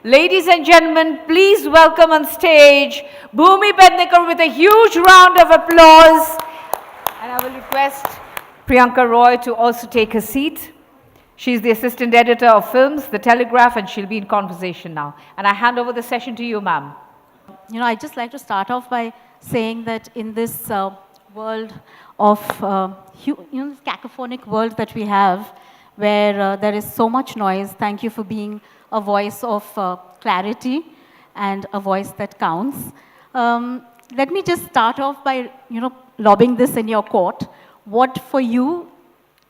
Ladies and gentlemen, please welcome on stage Bhumi Pednekar with a huge round of applause. And I will request Priyanka Roy to also take a seat. She's the assistant editor of films, The Telegraph, and she'll be in conversation now. And I hand over the session to you, ma'am. I'd just like to start off by saying that in this world of, this cacophonic world that we have, where there is so much noise, thank you for being a voice of clarity and a voice that counts. Let me just start off by, lobbing this in your court. What for you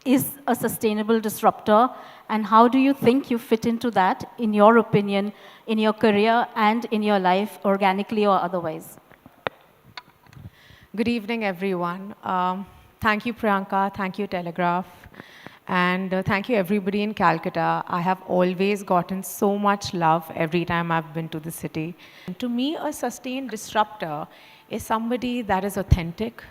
is a sustainable disruptor, and how do you think you fit into that, in your opinion, in your career and in your life, organically or otherwise? Good evening, everyone. Thank you, Priyanka. Thank you, Telegraph. And thank you, everybody in Calcutta. I have always gotten so much love every time I've been to the city. And to me, a sustained disruptor is somebody that is authentic,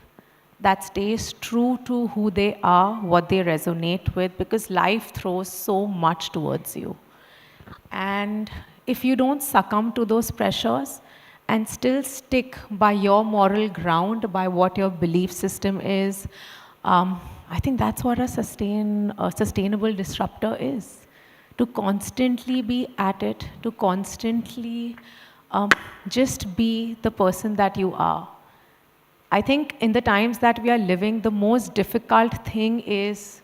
that stays true to who they are, what they resonate with, because life throws so much towards you. And if you don't succumb to those pressures and still stick by your moral ground, by what your belief system is, I think that's what a sustainable disruptor is. To constantly be at it, to constantly just be the person that you are. I think in the times that we are living, the most difficult thing is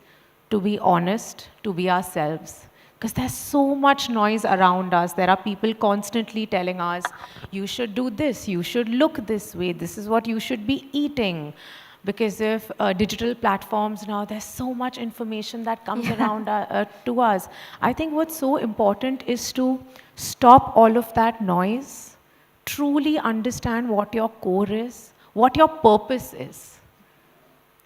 to be honest, to be ourselves. Because there's so much noise around us. There are people constantly telling us, you should do this, you should look this way, this is what you should be eating. Because of digital platforms now, there's so much information that comes around to us. I think what's so important is to stop all of that noise, truly understand what your core is, what your purpose is.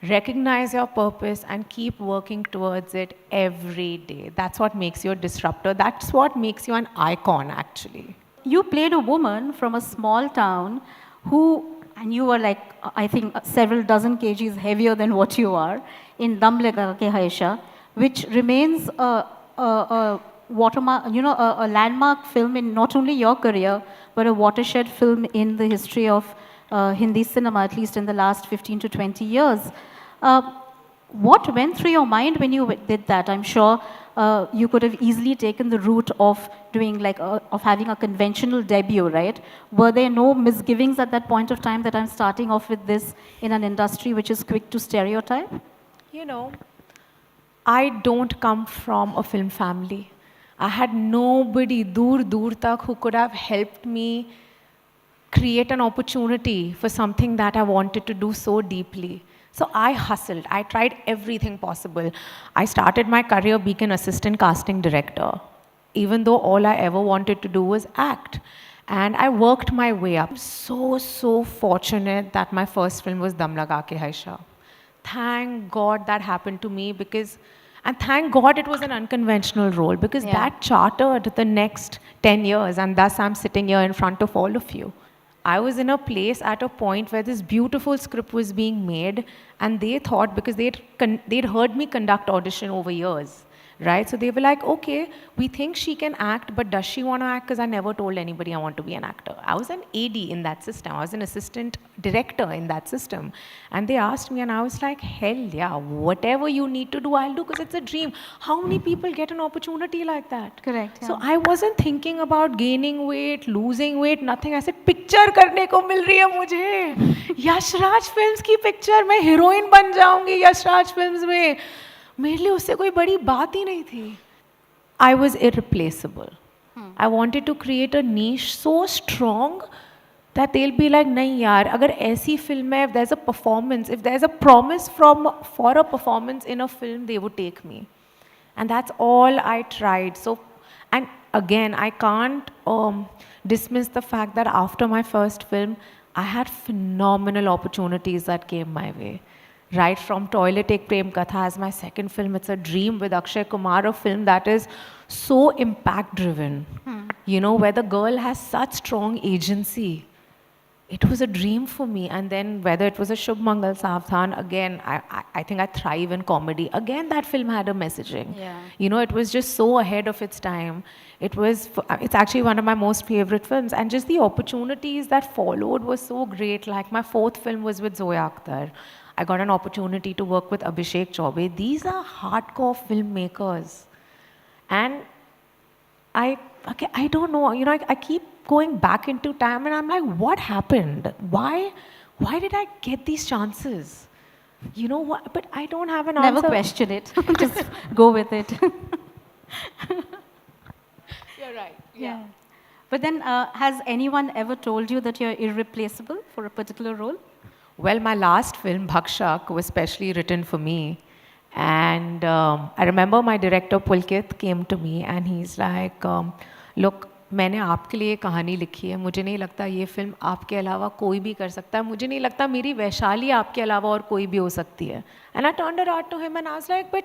Recognize your purpose and keep working towards it every day. That's what makes you a disruptor. That's what makes you an icon, actually. You played a woman from a small town who, and you were like, I think, several dozen kgs heavier than what you are, in Dum Laga Ke Haisha, which remains a watermark, a landmark film in not only your career, but a watershed film in the history of Hindi cinema, at least in the last 15 to 20 years. What went through your mind when you did that? I'm sure you could have easily taken the route of doing of having a conventional debut, right? Were there no misgivings at that point of time that I'm starting off with this in an industry which is quick to stereotype? I don't come from a film family. I had nobody dur tak who could have helped me create an opportunity for something that I wanted to do so deeply. So I hustled. I tried everything possible. I started my career being an assistant casting director, even though all I ever wanted to do was act. And I worked my way up. I'm so fortunate that my first film was Dum Laga Ke Haisha. Thank God that happened to me and thank God it was an unconventional role, because that chartered the next 10 years, and thus I'm sitting here in front of all of you. I was in a place at a point where this beautiful script was being made, and they thought, because they'd heard me conduct audition over years, right? So they were like, okay, we think she can act, but does she want to act? Because I never told anybody I want to be an actor. I was an AD in that system. I was an assistant director in that system. And they asked me, and I was like, hell yeah, whatever you need to do, I'll do, because it's a dream. How many people get an opportunity like that? Correct. Yeah. So I wasn't thinking about gaining weight, losing weight, nothing. I said, picture करने को मिल रही है मुझे. Yashraj films की picture, मैं heroine बन जाऊंगी Yashraj films में. मेरे लिए उससे कोई बड़ी बात ही नहीं थी. I was irreplaceable. I wanted to create a niche so strong that they'll be like, नहीं यार, अगर ऐसी film है, if there's a performance, if there's a promise for a performance in a film, they would take me. And that's all I tried. So, and again, I can't dismiss the fact that after my first film, I had phenomenal opportunities that came my way. Right from Toilet Ek Prem Katha as my second film, it's a dream with Akshay Kumar, a film that is so impact driven, where the girl has such strong agency. it was a dream for me. And then whether it was a Shubh Mangal Savdhan, again, I think I thrive in comedy. Again, that film had a messaging. Yeah. You know, it was just so ahead of its time. It's actually one of my most favorite films. And just the opportunities that followed was so great. Like my fourth film was with Zoya Akhtar. I got an opportunity to work with Abhishek Chaubey. These are hardcore filmmakers. And I don't know, you know, I keep going back into time and I'm like, what happened? Why did I get these chances? You know what? But I don't have an Never answer. question it. Just go with it. You're right. Yeah. But then, has anyone ever told you that you're irreplaceable for a particular role? Well, my last film, Bhakshak, was specially written for me. And I remember my director, Pulkit, came to me and he's like, look, मैंने आपके लिए कहानी लिखी है, मुझे नहीं लगता ये फिल्म आपके अलावा कोई भी कर सकता है, मुझे नहीं लगता मेरी वैशाली आपके अलावा और कोई भी हो सकती है. And I turned around to him and I was like, but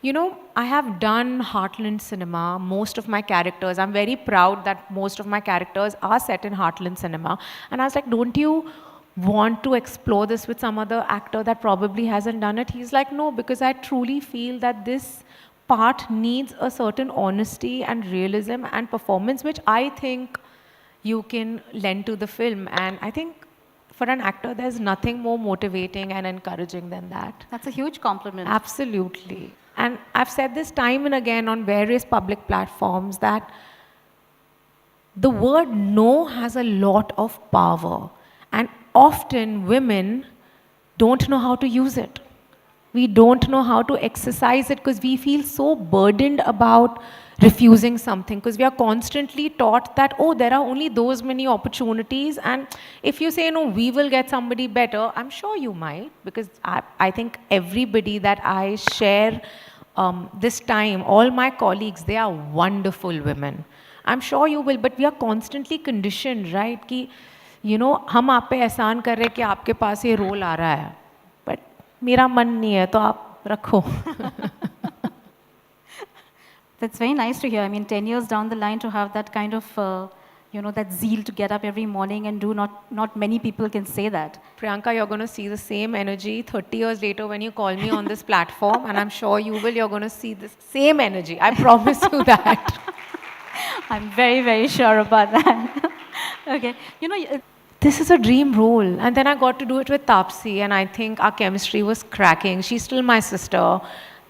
you know, I have done Heartland cinema. Most of my characters, I'm very proud that most of my characters are set in Heartland cinema. And I was like, don't you want to explore this with some other actor that probably hasn't done it? He's like, no, because I truly feel that this part needs a certain honesty and realism and performance, which I think you can lend to the film. And I think for an actor, there's nothing more motivating and encouraging than that. That's a huge compliment. Absolutely. And I've said this time and again on various public platforms that the word no has a lot of power. And often women don't know how to use it. We don't know how to exercise it because we feel so burdened about refusing something, because we are constantly taught that, oh, there are only those many opportunities, and if you say, no, we will get somebody better, I'm sure you might, because I think everybody that I share this time, all my colleagues, they are wonderful women. I'm sure you will, but we are constantly conditioned, right, कि you know, हम आप पे एहसान कर रहे हैं कि आपके पास ये रोल आ रहा है, but मेरा मन नहीं है, तो आप रखो. That's very nice to hear. I mean, 10 years down the line to have that kind of, you know, that zeal to get up every morning and do, not many people can say that. Priyanka, you're going to see the same energy 30 years later when you call me on this platform, and I'm sure you will. You're going to see the same energy. I promise you that. I'm very, very sure about that. Okay. You know, this is a dream role. And then I got to do it with Taapsee, and I think our chemistry was cracking. She's still my sister.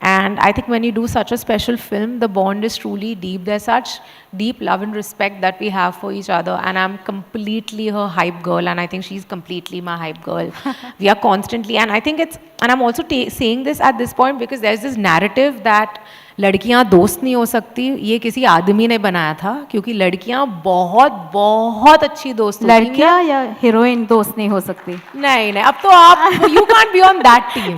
And I think when you do such a special film, the bond is truly deep. There's such deep love and respect that we have for each other. And I'm completely her hype girl, and I think she's completely my hype girl. We are constantly, and I think it's, and I'm also saying this at this point because there's this narrative that लड़कियां दोस्त नहीं हो सकती, ये किसी आदमी ने बनाया था, क्योंकि लड़कियां बहुत बहुत अच्छी दोस्त होती हैं. लड़कियां या हीरोइन दोस्त नहीं हो सकती? नहीं नहीं, अब तो आप, you can't be on that team.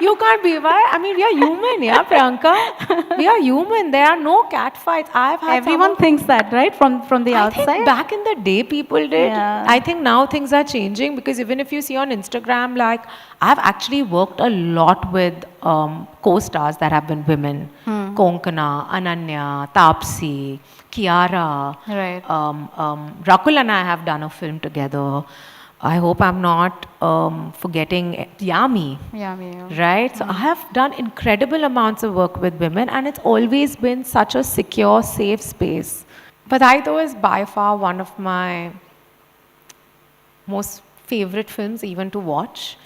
You can't be. Why? I mean, we are human, yeah, Priyanka. We are human. There are no cat fights. I've had everyone thinks that, right, from the outside. I think back in the day people did. Yeah. I think now things are changing, because even if you see on Instagram, like I've actually worked a lot with co-stars that have been women. Konkana, Ananya, Taapsee, Kiara. Right. Rakul and I have done a film together. I hope I'm not forgetting Yami. Yami. Right? So I have done incredible amounts of work with women, and it's always been such a secure, safe space. Badai is by far one of my most favorite films even to watch.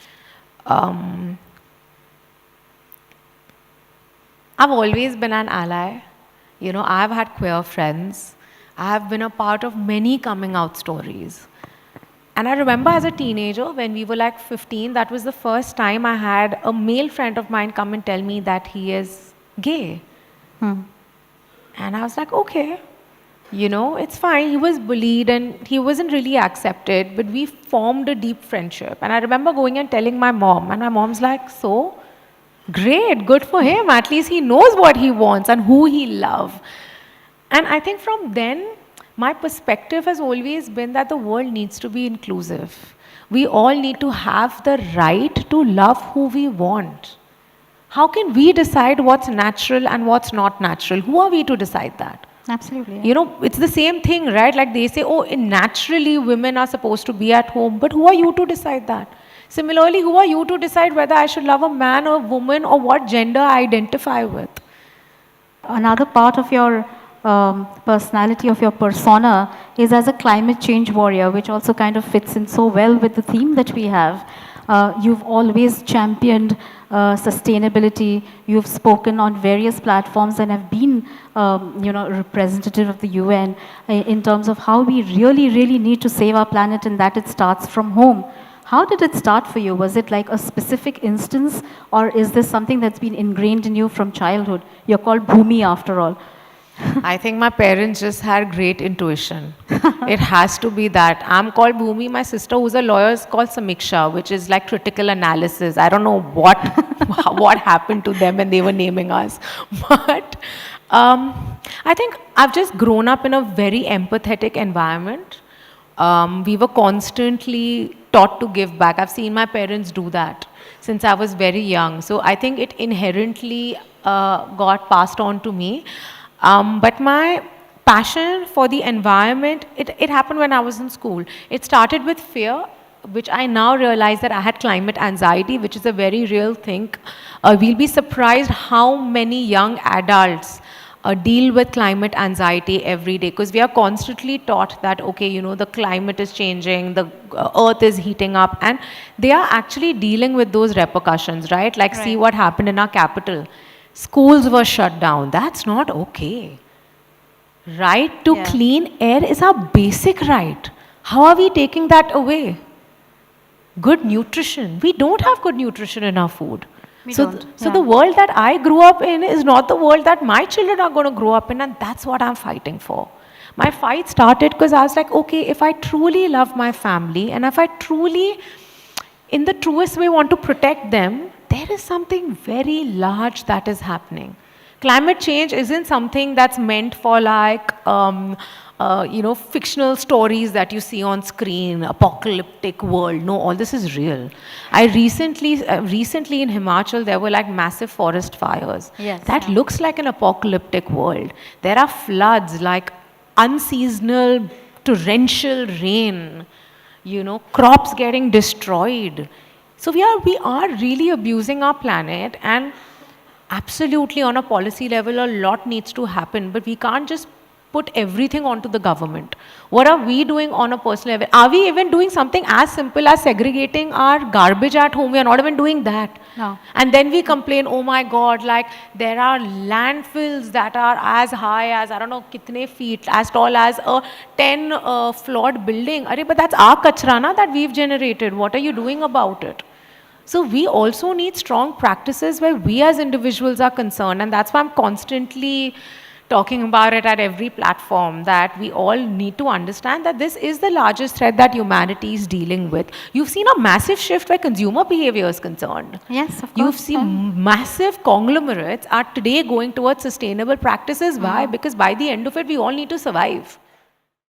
I've always been an ally. You know, I've had queer friends. I have been a part of many coming out stories. And I remember as a teenager, when we were like 15, that was the first time I had a male friend of mine come and tell me that he is gay. And I was like, okay, you know, it's fine. He was bullied and he wasn't really accepted, but we formed a deep friendship. And I remember going and telling my mom, and my mom's like, so? Great, good for him. At least he knows what he wants and who he loves. And I think from then, my perspective has always been that the world needs to be inclusive. We all need to have the right to love who we want. How can we decide what's natural and what's not natural? Who are we to decide that? Absolutely. Yeah. You know, it's the same thing, right? Like they say, oh, naturally women are supposed to be at home, but who are you to decide that? Similarly, who are you to decide whether I should love a man or a woman or what gender I identify with? Another part of your personality, of your persona, is as a climate change warrior, which also kind of fits in so well with the theme that we have. You've always championed sustainability. You've spoken on various platforms and have been, representative of the UN in terms of how we really, really need to save our planet and that it starts from home. How did it start for you? Was it like a specific instance, or is this something that's been ingrained in you from childhood? You're called Bhumi after all. I think my parents just had great intuition. It has to be that. I'm called Bhumi. My sister, who's a lawyer, is called Samiksha, which is like critical analysis. I don't know what what happened to them when they were naming us, but I think I've just grown up in a very empathetic environment. We were constantly taught to give back. I've seen my parents do that since I was very young. So I think it inherently got passed on to me. But my passion for the environment, it happened when I was in school. It started with fear, which I now realize that I had climate anxiety, which is a very real thing. We'll be surprised how many young adults deal with climate anxiety every day, because we are constantly taught that, okay, you know, the climate is changing, the earth is heating up, and they are actually dealing with those repercussions, right? Like, see what happened in our capital. Schools were shut down. That's not okay. Right to clean air is our basic right. How are we taking that away? Good nutrition. We don't have good nutrition in our food. So the world that I grew up in is not the world that my children are going to grow up in, and that's what I'm fighting for. My fight started because I was like, okay, if I truly love my family and if I truly, in the truest way, want to protect them, there is something very large that is happening. Climate change isn't something that's meant for like, fictional stories that you see on screen, apocalyptic world. No, all this is real. I recently in Himachal, there were like massive forest fires. Yes. That looks like an apocalyptic world. There are floods, like unseasonal, torrential rain, crops getting destroyed. So we are really abusing our planet, and absolutely on a policy level, a lot needs to happen, but we can't just put everything onto the government. What are we doing on a personal level? Are we even doing something as simple as segregating our garbage at home? We are not even doing that. No. And then we complain, oh my God, like there are landfills that are as high as, I don't know, kitne feet, as tall as a 10 floored building. Arey, but that's our kachra na that we've generated. What are you doing about it? So we also need strong practices where we as individuals are concerned, and that's why I'm constantly talking about it at every platform, that we all need to understand that this is the largest threat that humanity is dealing with. You've seen a massive shift where consumer behavior is concerned. Yes, of course. You've seen massive conglomerates are today going towards sustainable practices. Why? Because by the end of it, we all need to survive.